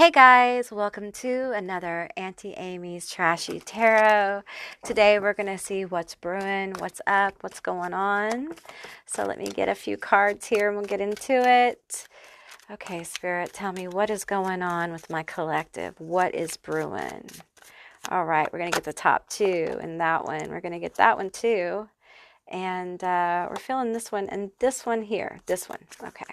Hey guys, welcome to another Auntie Amy's Trashy Tarot. Today we're going to see what's brewing, what's up, what's going on. So let me get a few cards here and we'll get into it. Okay, Spirit, tell me what is going on with my collective. What is brewing? All right, we're going to get the top two and that one. We're going to get that one too. And we're feeling this one and this one here. This one. Okay.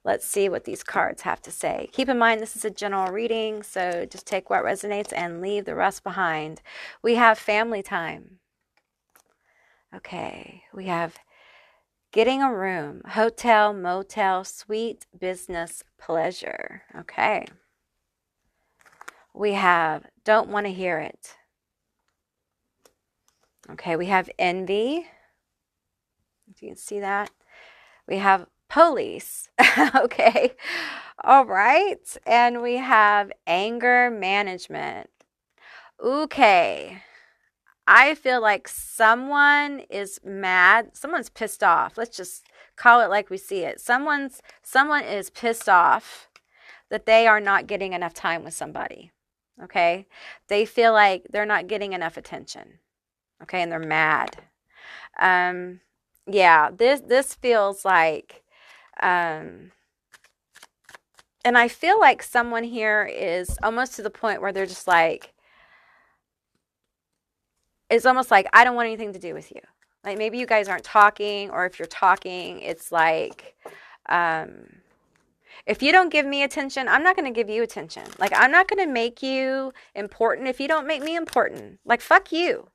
Let's see what these cards have to say. Keep in mind, this is a general reading, so just take what resonates and leave the rest behind. We have family time. Okay, we have getting a room, hotel, motel, suite, business, pleasure. Okay. We have don't want to hear it. Okay, we have envy. If you can see that. We have police. Okay. All right. And we have anger management. Okay. I feel like someone is mad. Someone's pissed off. Let's just call it like we see it. Someone is pissed off that they are not getting enough time with somebody. Okay. They feel like they're not getting enough attention. Okay. And they're mad. Yeah, this feels like, and I feel like someone here is almost to the point where they're just like, it's almost like, I don't want anything to do with you. Like maybe you guys aren't talking, or if you're talking, it's like, if you don't give me attention, I'm not going to give you attention. Like I'm not going to make you important if you don't make me important. Like fuck you.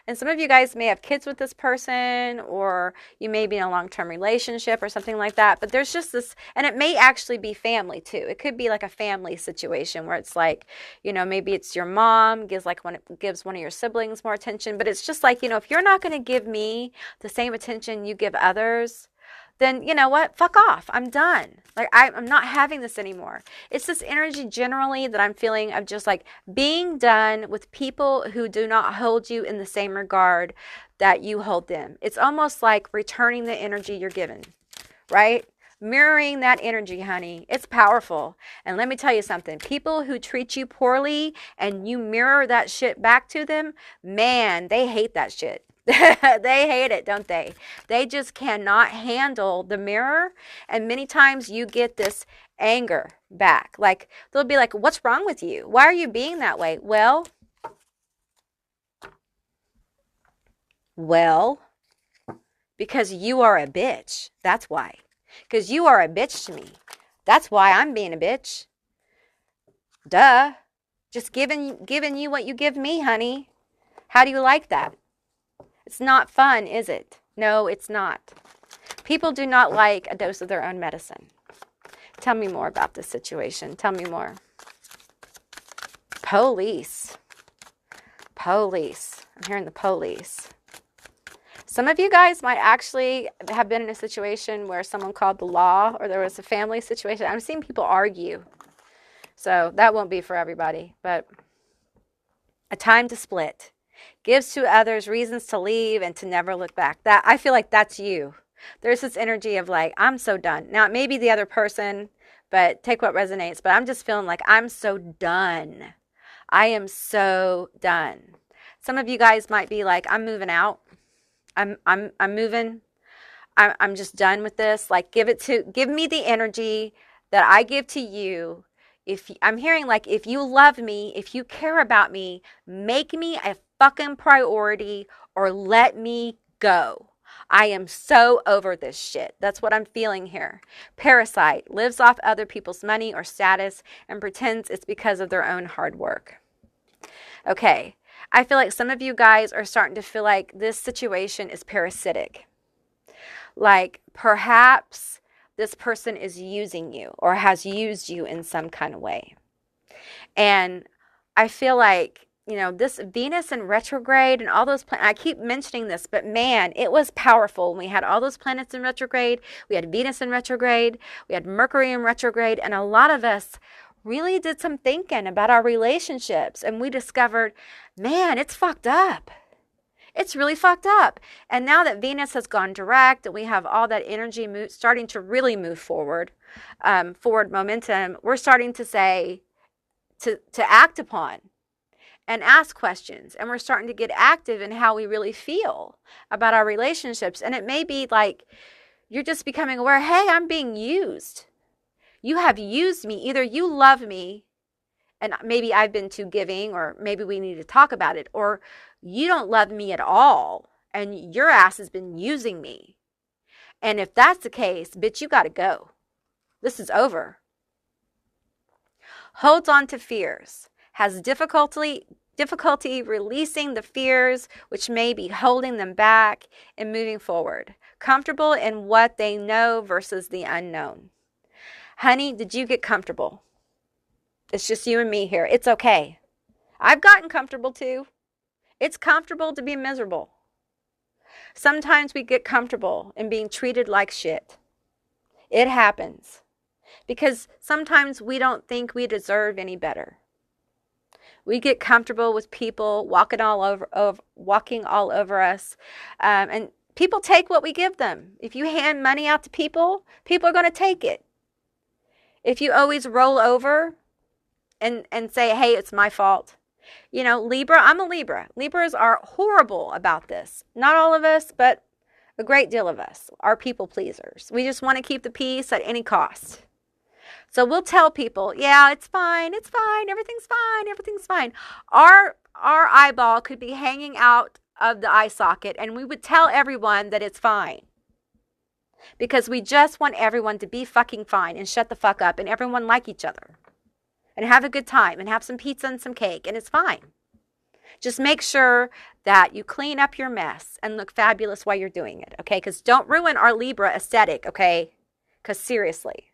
And some of you guys may have kids with this person, or you may be in a long-term relationship or something like that. But there's just this, and it may actually be family too. It could be like a family situation where it's like, you know, maybe it's your mom gives one of your siblings more attention. But it's just like, you know, if you're not going to give me the same attention you give others, then you know what? Fuck off. I'm done. Like I'm not having this anymore. It's this energy generally that I'm feeling of just like being done with people who do not hold you in the same regard that you hold them. It's almost like returning the energy you're given, right? Mirroring that energy, honey. It's powerful. And let me tell you something. People who treat you poorly and you mirror that shit back to them, man, they hate that shit. They hate it, don't they? They just cannot handle the mirror. And many times you get this anger back. Like they'll be like, what's wrong with you? Why are you being that way? Well, because you are a bitch. That's why. Because you are a bitch to me. That's why I'm being a bitch. Duh. Just giving you what you give me, honey. How do you like that? It's not fun, is it? No, it's not. People do not like a dose of their own medicine. Tell me more about this situation. Tell me more. Police. Police. I'm hearing the police. Some of you guys might actually have been in a situation where someone called the law, or there was a family situation. I'm seeing people argue. So that won't be for everybody, but a time to split. Gives to others reasons to leave and to never look back. That I feel like that's you. There's this energy of like, I'm so done. Now, it may be the other person, but take what resonates. But I'm just feeling like I'm so done. I am so done. Some of you guys might be like, I'm moving out. I'm moving. I'm just done with this. Like, give me the energy that I give to you. I'm hearing like, if you love me, if you care about me, make me a fucking priority or let me go. I am so over this shit. That's what I'm feeling here. Parasite lives off other people's money or status and pretends it's because of their own hard work. Okay. I feel like some of you guys are starting to feel like this situation is parasitic. Like perhaps this person is using you or has used you in some kind of way. And I feel like, you know, this Venus in retrograde and all those planets, I keep mentioning this, but man, it was powerful. When we had all those planets in retrograde, we had Venus in retrograde, we had Mercury in retrograde, and a lot of us really did some thinking about our relationships. And we discovered, man, it's fucked up. It's really fucked up. And now that Venus has gone direct and we have all that energy starting to really move forward, forward momentum, we're starting to say, to act upon and ask questions. And we're starting to get active in how we really feel about our relationships. And it may be like you're just becoming aware, hey, I'm being used. You have used me. Either you love me and maybe I've been too giving, or maybe we need to talk about it, or you don't love me at all and your ass has been using me. And if that's the case, bitch, you got to go. This is over. Holds on to fears, has difficulty releasing the fears which may be holding them back and moving forward. Comfortable in what they know versus the unknown. Honey, did you get comfortable? It's just you and me here. It's okay. I've gotten comfortable too. It's comfortable to be miserable. Sometimes we get comfortable in being treated like shit. It happens. Because sometimes we don't think we deserve any better. We get comfortable with people walking all over us. And people take what we give them. If you hand money out to people, people are going to take it. If you always roll over and say, hey, it's my fault. You know, Libra, I'm a Libra. Libras are horrible about this. Not all of us, but a great deal of us are people pleasers. We just want to keep the peace at any cost. So we'll tell people, yeah, it's fine, everything's fine. Our eyeball could be hanging out of the eye socket and we would tell everyone that it's fine. Because we just want everyone to be fucking fine and shut the fuck up and everyone like each other. And have a good time and have some pizza and some cake and it's fine. Just make sure that you clean up your mess and look fabulous while you're doing it, okay? Because don't ruin our Libra aesthetic, okay? Because seriously.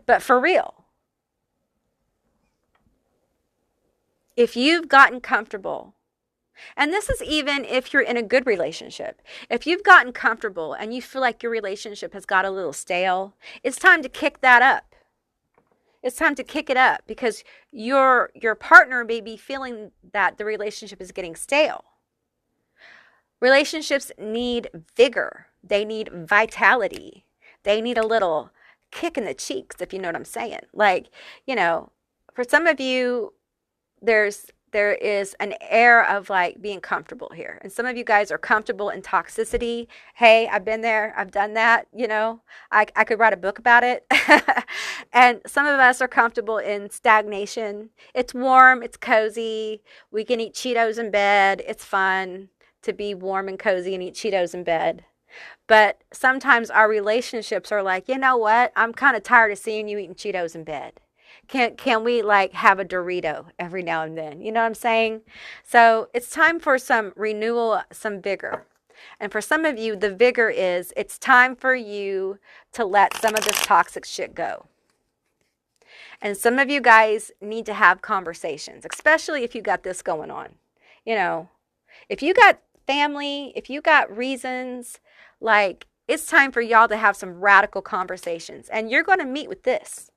But for real, if you've gotten comfortable, and this is even if you're in a good relationship, if you've gotten comfortable and you feel like your relationship has got a little stale, it's time to kick that up. It's time to kick it up because your partner may be feeling that the relationship is getting stale. Relationships need vigor. They need vitality. They need a little kick in the cheeks, if you know what I'm saying. Like, you know, for some of you, there is an air of like being comfortable here. And some of you guys are comfortable in toxicity. Hey, I've been there. I've done that. You know, I could write a book about it. And some of us are comfortable in stagnation. It's warm. It's cozy. We can eat Cheetos in bed. It's fun to be warm and cozy and eat Cheetos in bed. But sometimes our relationships are like, you know what? I'm kind of tired of seeing you eating Cheetos in bed. Can we like have a Dorito every now and then? You know what I'm saying? So it's time for some renewal, some vigor. And for some of you, the vigor is it's time for you to let some of this toxic shit go. And some of you guys need to have conversations, especially if you got this going on. You know, if you got family, if you got reasons, like it's time for y'all to have some radical conversations. And you're going to meet with this.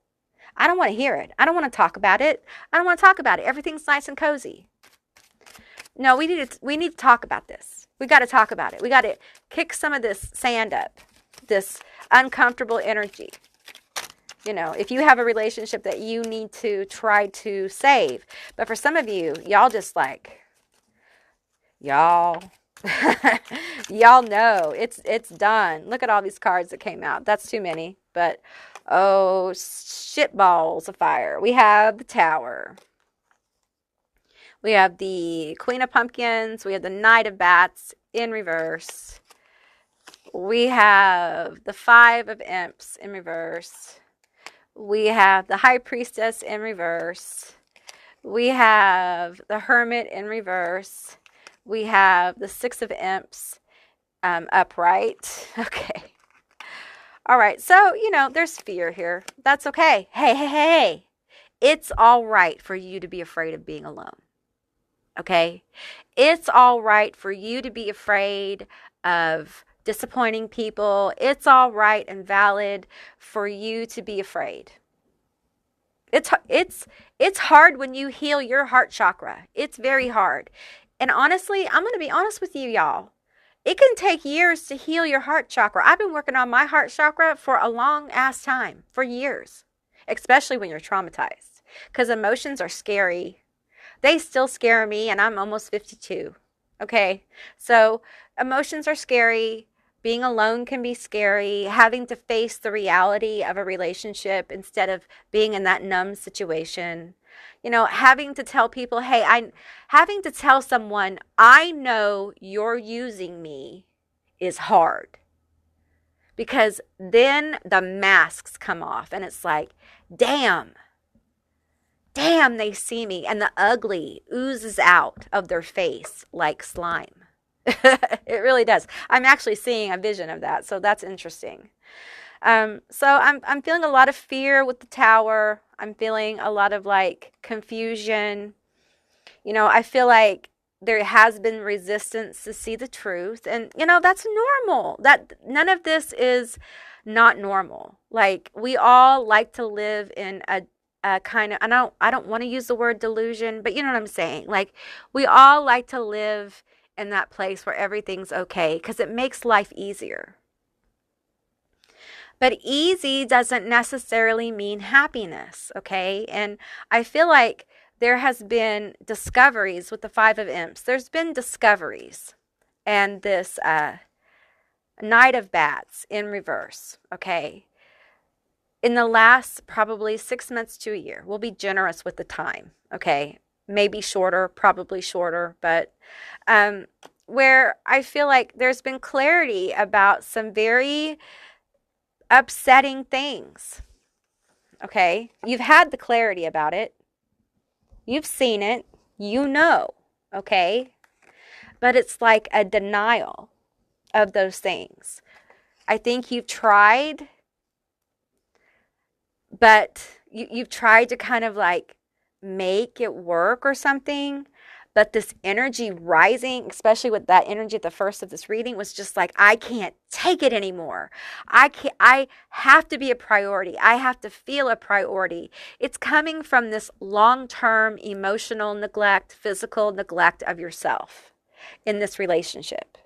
I don't want to hear it. I don't want to talk about it. I don't want to talk about it. Everything's nice and cozy. No, we need to talk about this. We got to talk about it. We got to kick some of this sand up, this uncomfortable energy. You know, if you have a relationship that you need to try to save. But for some of you, y'all just like, y'all know it's done. Look at all these cards that came out. That's too many. But, oh, shit balls of fire. We have the Tower. We have the Queen of Pumpkins. We have the Knight of Bats in reverse. We have the Five of Imps in reverse. We have the High Priestess in reverse. We have the Hermit in reverse. We have the Six of Imps upright. Okay. All right. So, you know, there's fear here. That's okay. Hey. It's all right for you to be afraid of being alone. Okay? It's all right for you to be afraid of disappointing people. It's all right and valid for you to be afraid. It's hard when you heal your heart chakra. It's very hard. And honestly, I'm going to be honest with you, y'all. It can take years to heal your heart chakra. I've been working on my heart chakra for a long ass time, for years, especially when you're traumatized, because emotions are scary. They still scare me, and I'm almost 52. Okay, so emotions are scary. Being alone can be scary. Having to face the reality of a relationship instead of being in that numb situation. Having to tell people, hey, having to tell someone, I know you're using me, is hard. Because then the masks come off and it's like, damn, they see me. And the ugly oozes out of their face like slime. It really does. I'm actually seeing a vision of that. So that's interesting. So I'm feeling a lot of fear with the Tower. I'm feeling a lot of like confusion. I feel like there has been resistance to see the truth, and that's normal. That none of this is not normal. Like, we all like to live in a kind of, I don't want to use the word delusion, but you know what I'm saying? Like, we all like to live in that place where everything's okay because it makes life easier. But easy doesn't necessarily mean happiness, okay? And I feel like there has been discoveries with the Five of Imps. There's been discoveries. And this Knight of Bats in reverse, okay? In the last probably 6 months to a year, we'll be generous with the time, okay? Maybe shorter, probably shorter, but where I feel like there's been clarity about some very upsetting things. Okay? You've had the clarity about it. You've seen it. Okay? But it's like a denial of those things. I think you've tried, but you've tried to kind of like make it work or something. But this energy rising, especially with that energy at the first of this reading, was just like, I can't take it anymore. I have to be a priority. I have to feel a priority. It's coming from this long-term emotional neglect, physical neglect of yourself in this relationship.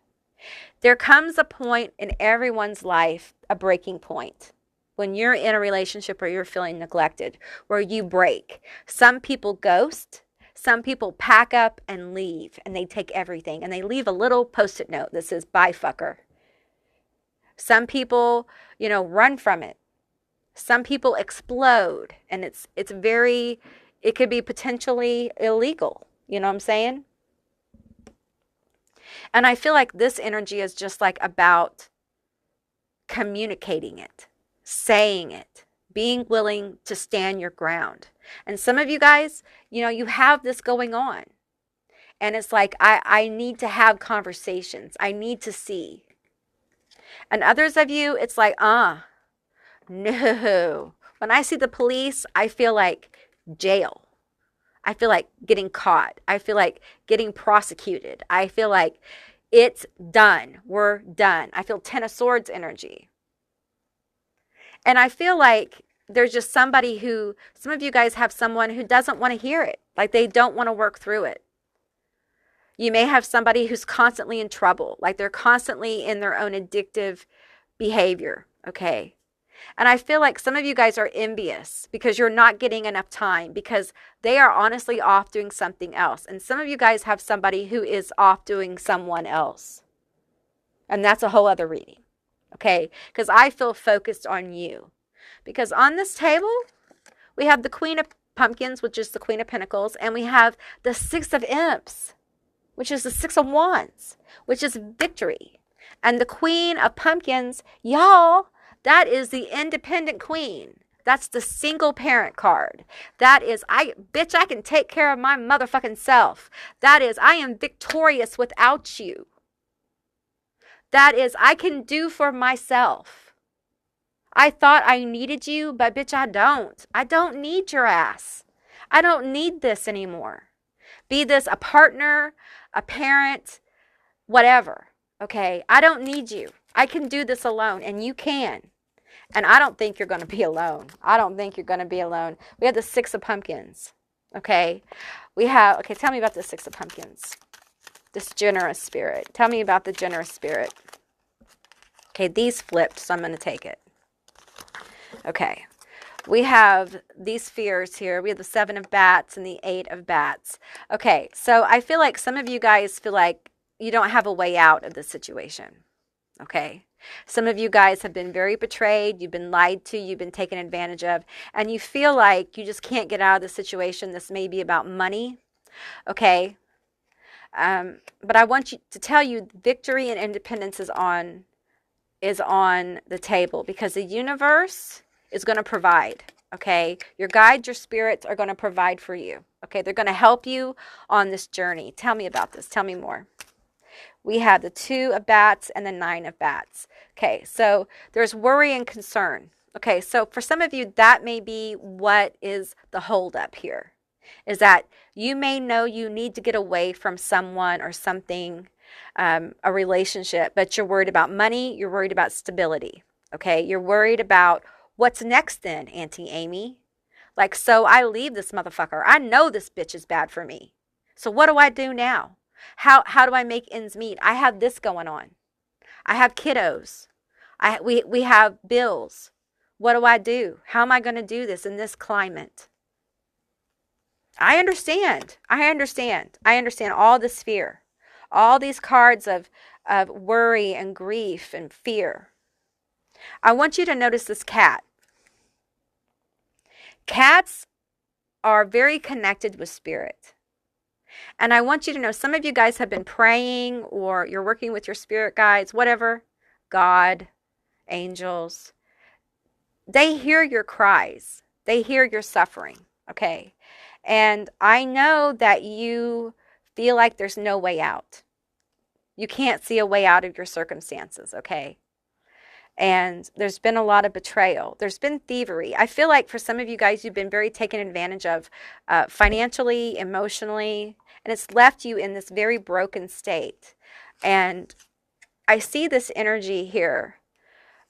There comes a point in everyone's life, a breaking point, when you're in a relationship where you're feeling neglected, where you break. Some people ghost. Some people pack up and leave, and they take everything, and they leave a little Post-it note that says, bye, fucker. Some people, run from it. Some people explode, and it could be potentially illegal. You know what I'm saying? And I feel like this energy is just like about communicating it, saying it, being willing to stand your ground. And some of you guys, you have this going on. And it's like, I need to have conversations. I need to see. And others of you, it's like, no. When I see the police, I feel like jail. I feel like getting caught. I feel like getting prosecuted. I feel like it's done. We're done. I feel Ten of Swords energy. And I feel like there's just some of you guys have someone who doesn't want to hear it. Like, they don't want to work through it. You may have somebody who's constantly in trouble. Like, they're constantly in their own addictive behavior. Okay. And I feel like some of you guys are envious because you're not getting enough time, because they are honestly off doing something else. And some of you guys have somebody who is off doing someone else. And that's a whole other reading. Okay. Because I feel focused on you. Because on this table, we have the Queen of Pumpkins, which is the Queen of Pentacles, and we have the Six of Imps, which is the Six of Wands, which is victory. And the Queen of Pumpkins, y'all, that is the independent queen. That's the single parent card. That is, I can take care of my motherfucking self. That is, I am victorious without you. That is, I can do for myself. I thought I needed you, but bitch, I don't. I don't need your ass. I don't need this anymore. Be this a partner, a parent, whatever. Okay? I don't need you. I can do this alone, and you can. And I don't think you're going to be alone. I don't think you're going to be alone. We have the Six of Pumpkins. Okay? Tell me about the Six of Pumpkins. This generous spirit. Tell me about the generous spirit. Okay, these flipped, so I'm going to take it. Okay. We have these fears here. We have the 7 of bats and the 8 of bats. Okay, so I feel like some of you guys feel like you don't have a way out of this situation. Okay. Some of you guys have been very betrayed. You've been lied to. You've been taken advantage of. And you feel like you just can't get out of the situation. This may be about money. Okay. But I want you to tell you victory and independence is on the table, because the universe is going to provide. Okay. Your guides, your spirits are going to provide for you. Okay. They're going to help you on this journey. Tell me about this. Tell me more. We have the 2 of bats and the 9 of bats. Okay, so there's worry and concern. Okay, so for some of you, that may be what is the holdup here, is that you may know you need to get away from someone or something, a relationship, but you're worried about money, you're worried about stability. Okay, you're worried about what's next then, Auntie Amy. Like, so I leave this motherfucker. I know this bitch is bad for me. So what do I do now? How do I make ends meet? I have this going on. I have kiddos. We have bills. What do I do? How am I going to do this in this climate? I understand. I understand all this fear. All these cards of worry and grief and fear. I want you to notice this cat. Cats are very connected with spirit. And I want you to know, some of you guys have been praying, or you're working with your spirit guides, whatever, God, angels. They hear your cries. They hear your suffering, okay? And I know that you feel like there's no way out. You can't see a way out of your circumstances, okay? And there's been a lot of betrayal. There's been thievery. I feel like for some of you guys, you've been very taken advantage of financially, emotionally, and it's left you in this very broken state. And I see this energy here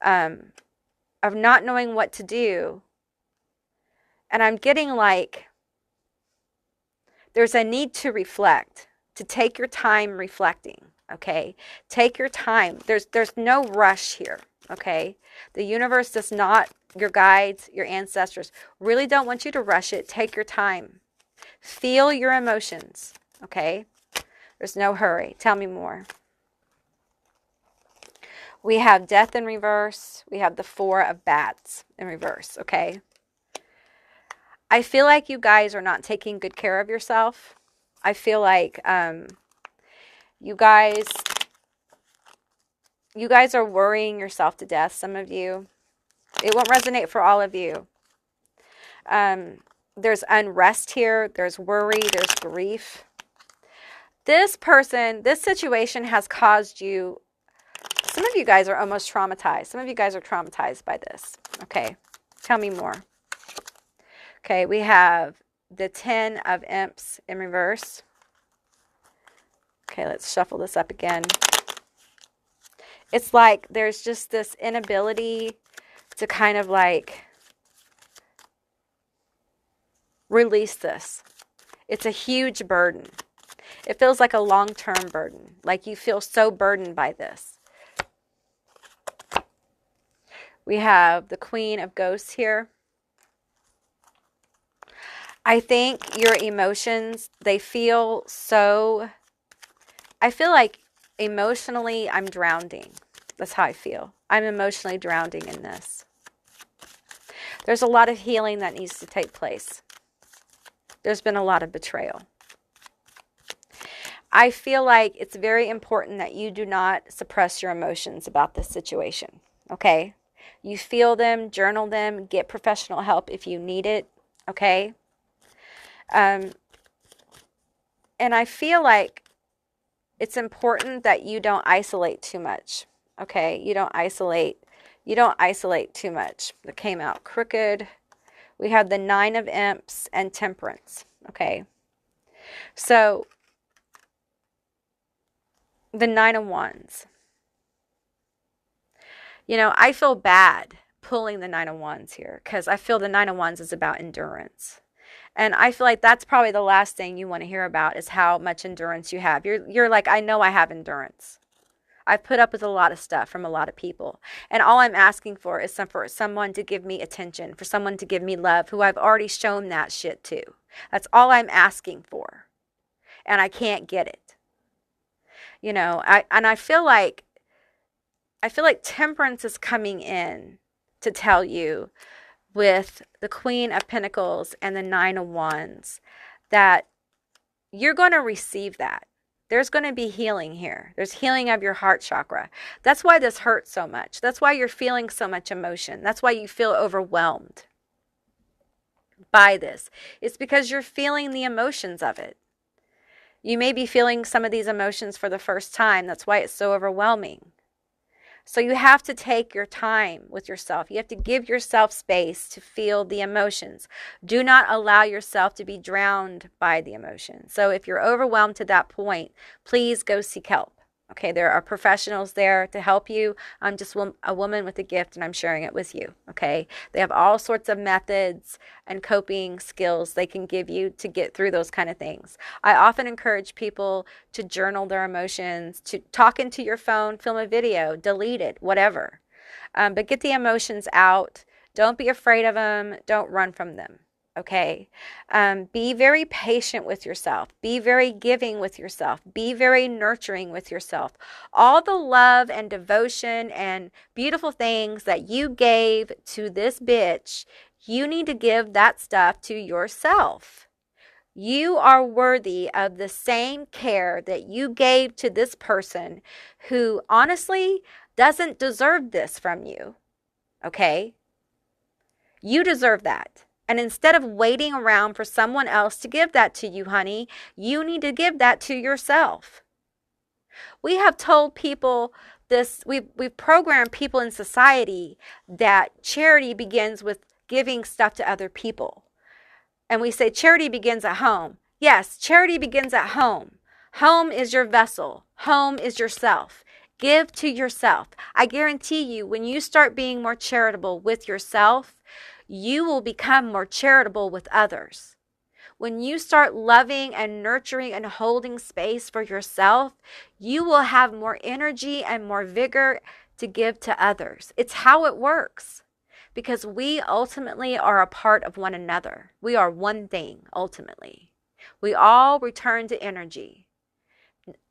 of not knowing what to do. And I'm getting like there's a need to reflect, to take your time reflecting, okay? Take your time. There's no rush here. Okay, the universe does not, your guides, your ancestors, really don't want you to rush it. Take your time. Feel your emotions. Okay, there's no hurry. Tell me more. We have death in reverse. We have the 4 of bats in reverse. Okay, I feel like you guys are not taking good care of yourself. I feel like you guys are worrying yourself to death, some of you. It won't resonate for all of you. There's unrest here. There's worry. There's grief. This situation has caused you, some of you guys are almost traumatized. Some of you guys are traumatized by this. Okay, tell me more. Okay, we have the 10 of imps in reverse. Okay, let's shuffle this up again. It's like there's just this inability to kind of like release this. It's a huge burden. It feels like a long-term burden. Like you feel so burdened by this. We have the Queen of Ghosts here. I think your emotions, they feel so, I feel like emotionally I'm drowning. That's how I feel. I'm emotionally drowning in this. There's a lot of healing that needs to take place. There's been a lot of betrayal. I feel like it's very important that you do not suppress your emotions about this situation. Okay? You feel them, journal them, get professional help if you need it. Okay? And I feel like it's important that you don't isolate too much. Okay, you don't isolate too much. That came out crooked. We have the 9 of imps and temperance. Okay, so the 9 of wands. You know, I feel bad pulling the 9 of wands here because I feel the 9 of wands is about endurance. And I feel like that's probably the last thing you want to hear about is how much endurance you have. You're like, I know I have endurance. I've put up with a lot of stuff from a lot of people. And all I'm asking for is for someone to give me attention, for someone to give me love, who I've already shown that shit to. That's all I'm asking for. And I can't get it. You know, I feel like temperance is coming in to tell you with the Queen of Pentacles and the Nine of Wands that you're going to receive that. There's going to be healing here. There's healing of your heart chakra. That's why this hurts so much. That's why you're feeling so much emotion. That's why you feel overwhelmed by this. It's because you're feeling the emotions of it. You may be feeling some of these emotions for the first time. That's why it's so overwhelming. So you have to take your time with yourself. You have to give yourself space to feel the emotions. Do not allow yourself to be drowned by the emotions. So if you're overwhelmed to that point, please go seek help. Okay, there are professionals there to help you. I'm just a woman with a gift, and I'm sharing it with you. Okay, they have all sorts of methods and coping skills they can give you to get through those kind of things. I often encourage people to journal their emotions, to talk into your phone, film a video, delete it, whatever. But get the emotions out. Don't be afraid of them. Don't run from them. Okay, be very patient with yourself. Be very giving with yourself. Be very nurturing with yourself. All the love and devotion and beautiful things that you gave to this bitch, you need to give that stuff to yourself. You are worthy of the same care that you gave to this person who honestly doesn't deserve this from you. Okay, you deserve that. And instead of waiting around for someone else to give that to you, honey, you need to give that to yourself. We have told people this, we've programmed people in society that charity begins with giving stuff to other people. And we say charity begins at home. Yes, charity begins at home. Home is your vessel. Home is yourself. Give to yourself. I guarantee you, when you start being more charitable with yourself, you will become more charitable with others. When you start loving and nurturing and holding space for yourself, you will have more energy and more vigor to give to others. It's how it works, because we ultimately are a part of one another. We are one thing, ultimately. We all return to energy.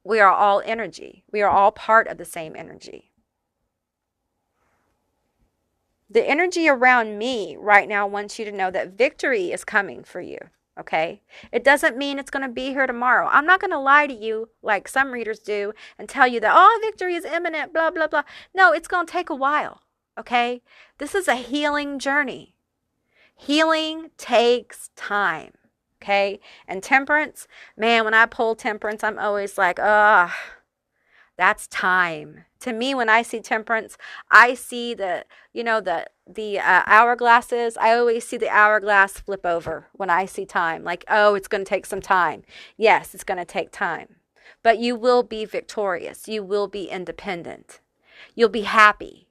We are all energy. We are all part of the same energy. The energy around me right now wants you to know that victory is coming for you, okay? It doesn't mean it's going to be here tomorrow. I'm not going to lie to you like some readers do and tell you that, oh, victory is imminent, blah, blah, blah. No, it's going to take a while, okay? This is a healing journey. Healing takes time, okay? And temperance, man, when I pull temperance, I'm always like, that's time. To me, when I see temperance, I see the hourglasses. I always see the hourglass flip over when I see time. Like, oh, it's going to take some time. Yes, it's going to take time. But you will be victorious. You will be independent. You'll be happy.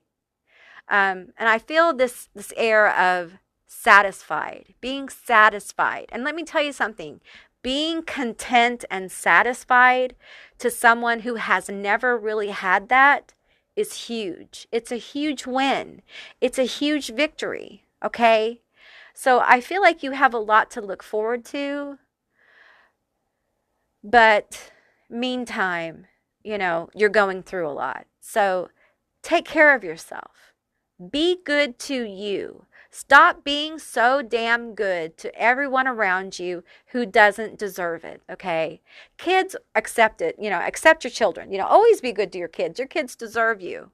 And I feel this air of satisfied, being satisfied. And let me tell you something. Being content and satisfied to someone who has never really had that is huge. It's a huge win. It's a huge victory, okay? So I feel like you have a lot to look forward to. But meantime, you're going through a lot. So take care of yourself. Be good to you. Stop being so damn good to everyone around you who doesn't deserve it, okay? Kids, accept it. Accept your children. Always be good to your kids. Your kids deserve you.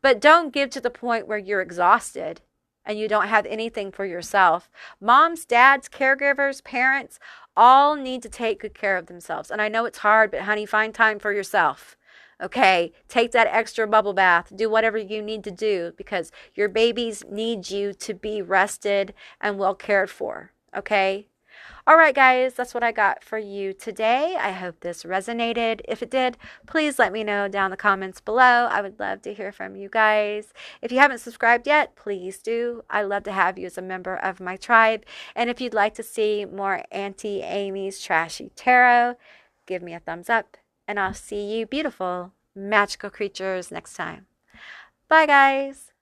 But don't give to the point where you're exhausted and you don't have anything for yourself. Moms, dads, caregivers, parents, all need to take good care of themselves. And I know it's hard, but honey, find time for yourself. Okay, take that extra bubble bath. Do whatever you need to do because your babies need you to be rested and well cared for. Okay, All right, guys, that's what I got for you today. I hope this resonated. If it did, please let me know down in the comments below. I would love to hear from you guys. If you haven't subscribed yet, please do. I love to have you as a member of my tribe. And if you'd like to see more Auntie Amy's Trashy Tarot, give me a thumbs up. And I'll see you beautiful, magical creatures next time. Bye, guys.